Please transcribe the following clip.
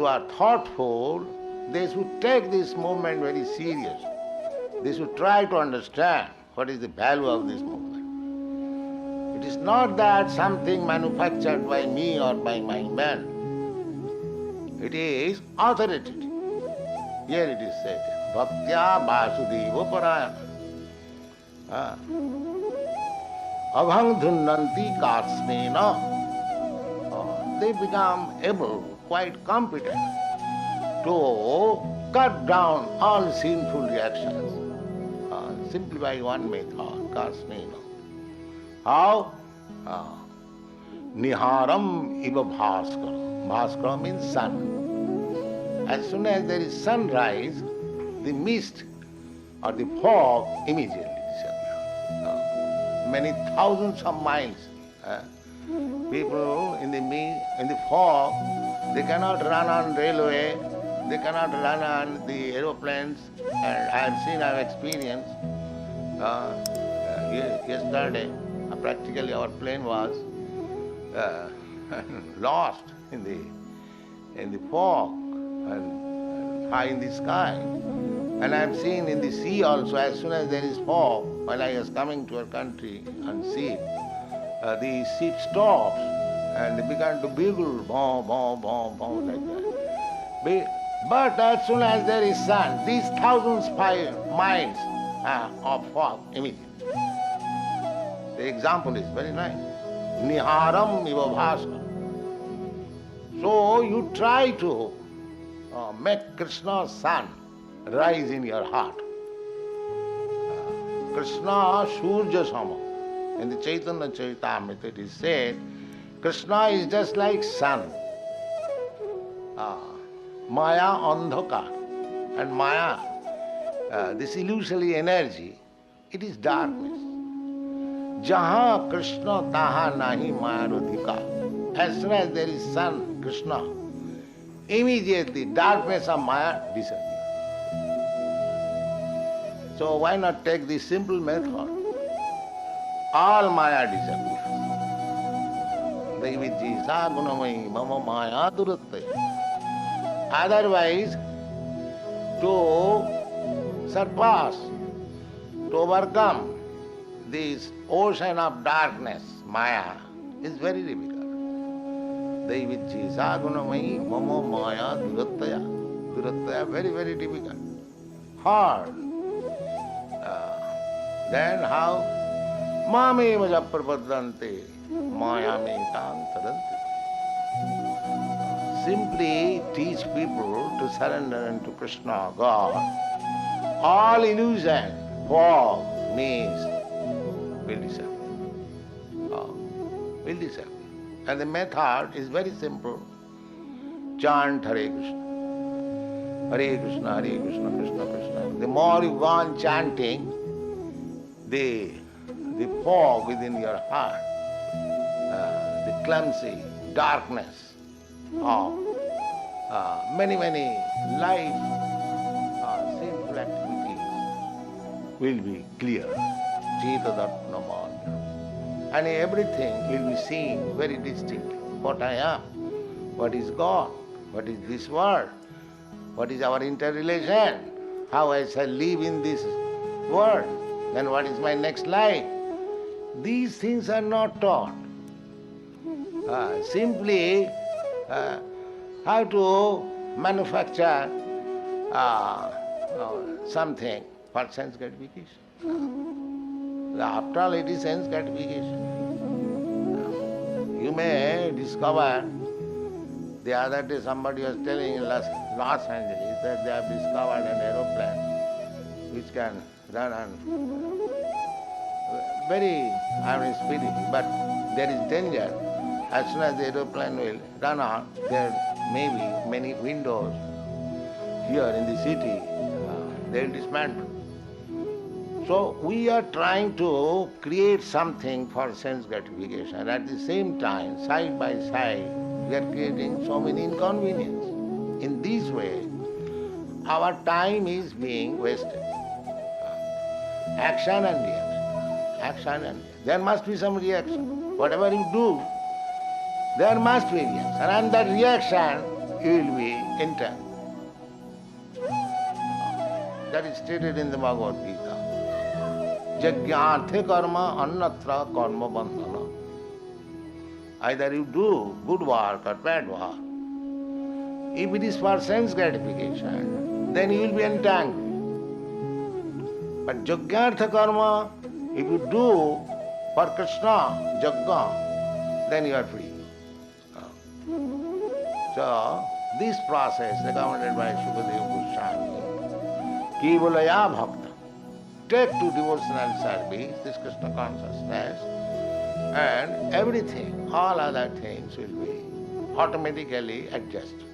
who are thoughtful, they should take this movement very seriously. They should try to understand what is the value of this movement. It is not that something manufactured by me or by my man. It is authoritative. Here it is said, Bhaktya Vasudeva Parayana. Abhang dhunnanti karsnena. They become able, quite competent, to cut down all sinful reactions simply by one method, karsnena. How? Niharam iva bhaskara. Bhaskara means sun. As soon as there is sunrise, the mist or the fog immediately disappears. Many thousands of miles. People in the fog, they cannot run on railway, they cannot run on the aeroplanes. And I have experienced. Yesterday, practically our plane was lost in the fog and high in the sky. And I have seen in the sea also, as soon as there is fog, while I was coming to our country on sea, the ship stops and they began to bugle, boom, boom, boom, boom, like that. But as soon as there is sun, these thousands of miles of fog immediately. The example is very nice. Niharam iva bhaskara. So you try to make Krishna's sun rise in your heart. Krishna Surya Sama. In the Chaitanya Charitamrita it is said, Krishna is just like sun. Maya andhakar. And Maya, this illusory energy, it is darkness. Jaha Krishna taha nahi maya radhika. As soon as there is sun, Krishna, immediately darkness of Maya disappears. So why not take this simple method? All Maya disappears. Deviji sa gunamai mama Maya durattaya. Otherwise, to surpass, to overcome this ocean of darkness, Maya, is very difficult. Deviji sa gunamai mama Maya durattaya. Durattaya, very, very difficult. Hard. Then how? Mame vaja prapadante, maya me tang tadanti. Simply teach people to surrender unto Krishna, God. All illusion, fog, mist will disappear. Will disappear. And the method is very simple. Chant Hare Krishna. Hare Krishna, Hare Krishna, Krishna Krishna. The more you go on chanting, the fog within your heart, the clumsy darkness of many life sinful activities will be clear. And everything will be seen very distinctly. What I am, what is God, what is this world, what is our interrelation, how I shall live in this world, then what is my next life. These things are not taught. Simply how to manufacture something for sense gratification. After all, it is sense gratification. You may discover, the other day somebody was telling in Los Angeles that they have discovered an aeroplane which can run on very speedy, but there is danger. As soon as the aeroplane will run on, there may be many windows here in the city. They will dismantle. So we are trying to create something for sense gratification, and at the same time, side by side, we are creating so many inconveniences. In this way, our time is being wasted. Action and reaction. Action and reaction. There must be some reaction. Whatever you do, there must be reaction. And that reaction you will be entangled. That is stated in the Bhagavad Gita. Jagyarthe karma annatra karma bandhana. Either you do good work or bad work. If it is for sense gratification, then you will be entangled. But Jagyartha karma, if you do for Krishna, Jagga, then you are free. So, this process recommended by Shukadeva Goswami, Kevalaya Bhakta, take to devotional service, this Krishna consciousness, and everything, all other things will be automatically adjusted.